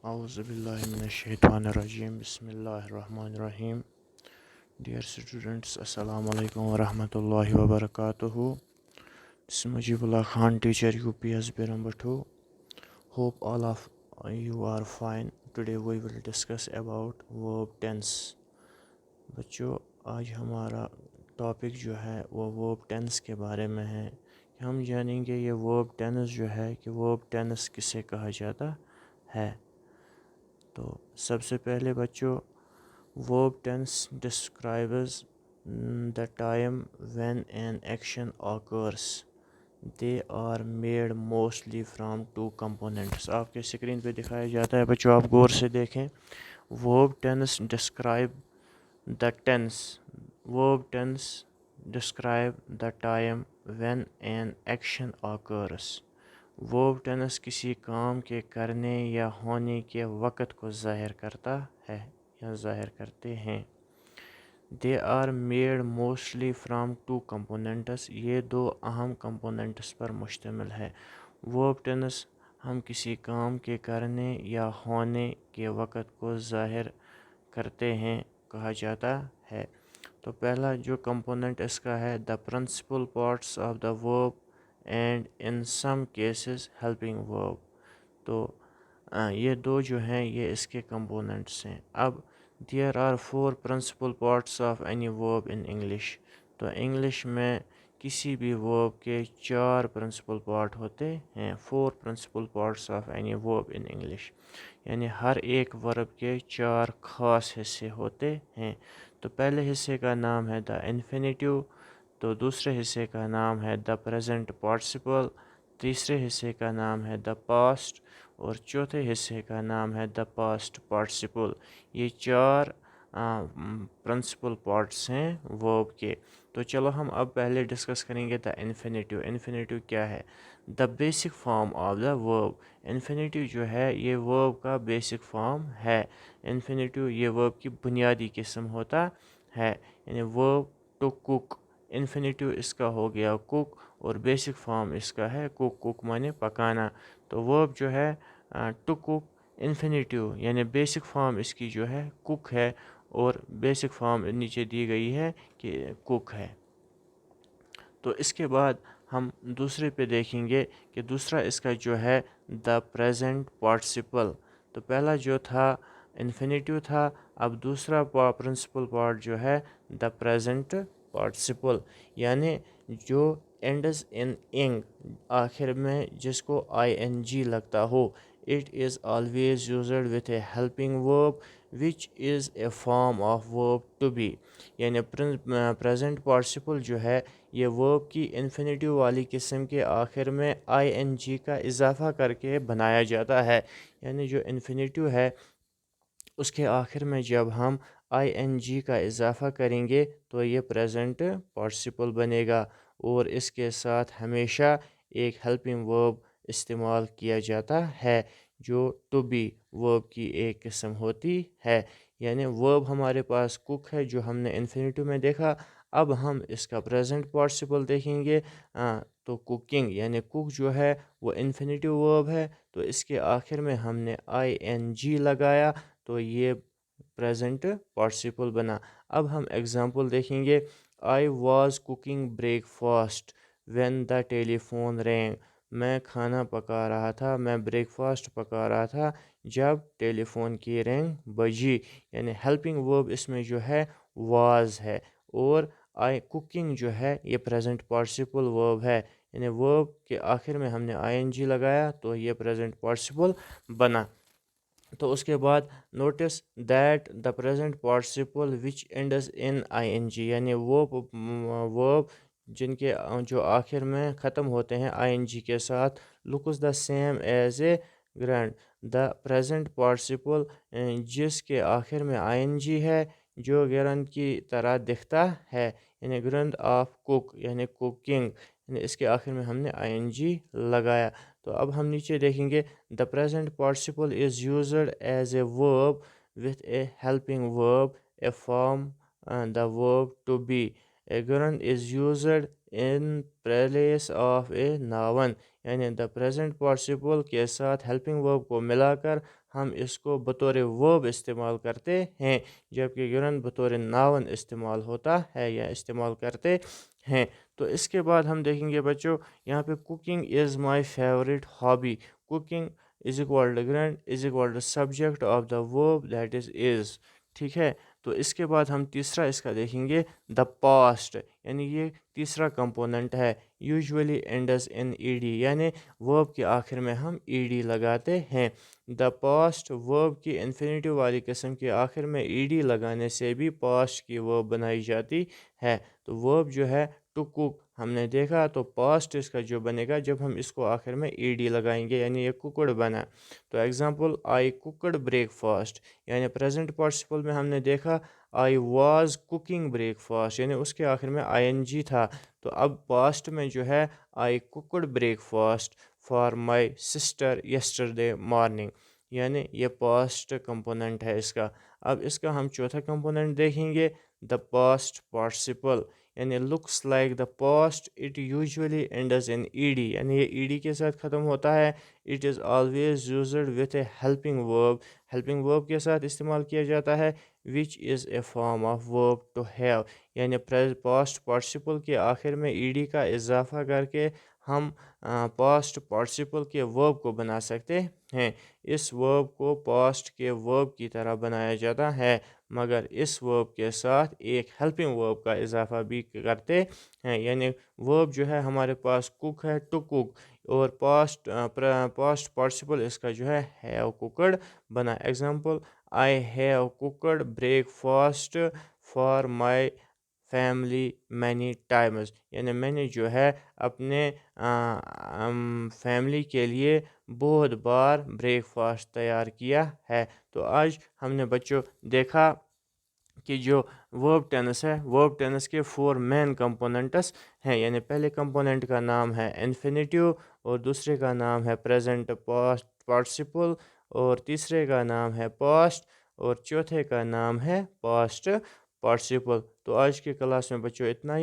A'udzu billahi minasyaitonirrajim. Bismillahirrahmanirrahim. Dear students, Assalamu alaikum wa rahmatullahi wa barakatuhu. This is Mujibullah Khan, teacher UPS Birambatu. Hope all of you are fine. Today we will discuss about verb tense. बच्चों, आज हमारा topic जो है वो verb tense के बारे में है। हम जानेंगे ये वर्ब टेंस जो है कि वर्ब टेंस किसे कहा जाता है। तो सबसे पहले बच्चों, verb tense describes the time when an action occurs. They are made mostly from two components. आपके स्क्रीन पे दिखाया जाता है बच्चों, आप गौर से देखें। verb tense describe the tense. verb tense describe the time when an action occurs. Verb tense किसी काम के करने या होने के वक़्त को ज़ाहिर करता है या ज़ाहिर करते हैं। They are made mostly from two components, ये दो अहम कंपोनेंट्स पर मुश्तमिल है। वर्ब टेंस हम किसी काम के करने या होने के वक़्त को ज़ाहिर करते हैं कहा जाता है। तो पहला जो कंपोनेंट इसका है the principal parts of the verb and in some cases helping verb. तो ये दो जो हैं ये इसके कंपोनेंट्स हैं। अब there are four principal parts of any verb in English. तो इंग्लिश में किसी भी वर्ब के चार प्रिंसिपल पार्ट होते हैं। Four principal parts of any verb in English, यानी हर एक वर्ब के चार ख़ास हिस्से होते हैं। तो पहले हिस्से का नाम है द इन्फिनेटिव, तो दूसरे हिस्से का नाम है द प्रेजेंट पार्टिसिपल, तीसरे हिस्से का नाम है द पास्ट और चौथे हिस्से का नाम है द पास्ट पार्टिसिपल। ये चार प्रिंसिपल पार्ट्स हैं वर्ब के। तो चलो हम अब पहले डिस्कस करेंगे द इन्फिनेटिव। इन्फिनेटिव क्या है? The basic form of the verb. Infinitive जो है ये वर्ब का बेसिक फॉर्म है। इन्फिनेटिव ये वर्ब की बुनियादी किस्म होता है, यानी वर्ब टू कुक। इन्फिनेटिव इसका हो गया कुक और बेसिक फॉर्म इसका है कुक। कुक माने पकाना। तो वर्ब जो है टू कुक, इन्फिनेटिव यानी बेसिक फॉर्म इसकी जो है कुक है और बेसिक फॉर्म नीचे दी गई है कि कुक है। तो इसके बाद हम दूसरे पे देखेंगे कि दूसरा इसका जो है द प्रेजेंट पार्टिसिपल। तो पहला जो था इन्फिनेटिव था, अब दूसरा प्रिंसिपल पार्ट जो है द प्रेजेंट पार्टिसिपल, यानी जो एंड्स इन इंग, आखिर में जिसको ing लगता हो। It is always used with a helping verb which is a form of verb to be. यानी प्रेजेंट पार्टिसिपल जो है ये वर्ब की इन्फिनेटिव वाली किस्म के आखिर में ing का इजाफा करके बनाया जाता है। यानी जो इन्फिनेटिव है उसके आखिर में जब हम ing का इजाफा करेंगे तो ये प्रेजेंट पार्टिसिपल बनेगा और इसके साथ हमेशा एक हेल्पिंग वर्ब इस्तेमाल किया जाता है जो टू बी वर्ब की एक किस्म होती है। यानी वर्ब हमारे पास कुक है जो हमने इन्फिनेटिव में देखा। अब हम इसका प्रेजेंट पार्टिसिपल देखेंगे। तो कुकिंग यानी कुक जो है वो इन्फिनेटिव वर्ब है, तो इसके आखिर में हमने ing लगाया तो ये प्रेजेंट पार्टिसिपल बना। अब हम एग्जांपल देखेंगे। I was cooking breakfast when the telephone wrong. मैं खाना पका रहा था, मैं ब्रेकफास्ट पका रहा था जब टेलीफोन की रिंग बजी। यानी हेल्पिंग वर्ब इसमें जो है वाज है और आई कुकिंग जो है ये प्रेजेंट पार्टिसिपल वर्ब है। यानी वर्ब के आखिर में हमने ing लगाया तो ये प्रेजेंट पार्टिसिपल बना। तो उसके बाद notice that the present participle which ends in ing, यानी वो वर्ब जिनके जो आखिर में ख़त्म होते हैं ing के साथ, looks the same as a gerund. The present participle जिसके आखिर में ing है जो ग्रैंड की तरह दिखता है, यानी ग्रैंड ऑफ कुक यानी कुकिंग, यानी इसके आखिर में हमने ing लगाया। तो अब हम नीचे देखेंगे the present participle is used as a verb with a helping verb a form the verb to be. A gerund is used in place of a noun. यानी द प्रेजेंट पार्टिसिपल के साथ helping verb को मिलाकर हम इसको बतौर verb इस्तेमाल करते हैं, जबकि यूरन बतौर नाउन इस्तेमाल होता है या इस्तेमाल करते हैं। तो इसके बाद हम देखेंगे बच्चों, यहाँ पे cooking is my favourite hobby. Cooking is equal to gerund is equal to subject of the verb that is. ठीक है। तो इसके बाद हम तीसरा इसका देखेंगे द पास्ट, यानी ये तीसरा कंपोनेंट है। यूजुअली एंड्स इन ईडी, यानी वर्ब के आखिर में हम ईडी लगाते हैं। द पास्ट वर्ब की इन्फिनेटिव वाली किस्म के आखिर में ईडी लगाने से भी पास्ट की वर्ब बनाई जाती है। तो वर्ब जो है टू कुक हमने देखा, तो पास्ट इसका जो बनेगा जब हम इसको आखिर में ईडी लगाएंगे, यानी ये कुकड़ बना। तो एग्जांपल आई कुकड ब्रेकफास्ट, यानी प्रेजेंट पार्टिसिपल में हमने देखा आई वाज कुकिंग ब्रेकफास्ट, यानी उसके आखिर में आईएनजी था। तो अब पास्ट में जो है I cooked breakfast for my sister yesterday morning, यानी ये पास्ट कंपोनेंट है इसका। अब इसका हम चौथा कंपोनेंट देखेंगे द पास्ट पार्टिसिपल, यानी looks like the past it usually ends in ED, यानी ये ईडी के साथ ख़त्म होता है। It is always used with a helping verb, helping verb के साथ इस्तेमाल किया जाता है। Which is a form of verb to have, यानी पास्ट पार्टिसिपल के आखिर में ईडी का इजाफा करके हम पास्ट पार्टिसिपल के वर्ब को बना सकते हैं। इस वर्ब को पास्ट के वर्ब की तरह बनाया जाता है, मगर इस वर्ब के साथ एक हेल्पिंग वर्ब का इजाफा भी करते हैं। यानी वर्ब जो है हमारे पास कुक है, टू कुक, और पास्ट पार्टिसिपल इसका जो है हैव कुकड बना। Example I have cooked breakfast for my family many times, यानी मैंने जो है अपने फैमिली के लिए बहुत बार ब्रेकफास्ट तैयार किया है। तो आज हमने बच्चों देखा कि जो वर्ब टेंस है, वर्ब टेंस के 4 मेन कंपोनेंट्स हैं, यानी पहले कंपोनेंट का नाम है इन्फिनेटिव, और दूसरे का नाम है प्रेजेंट पास्ट पार्टिसिपल, और तीसरे का नाम है पास्ट, और चौथे का नाम है पास्ट पार्टिसिपल। तो आज की क्लास में बच्चों इतना ही।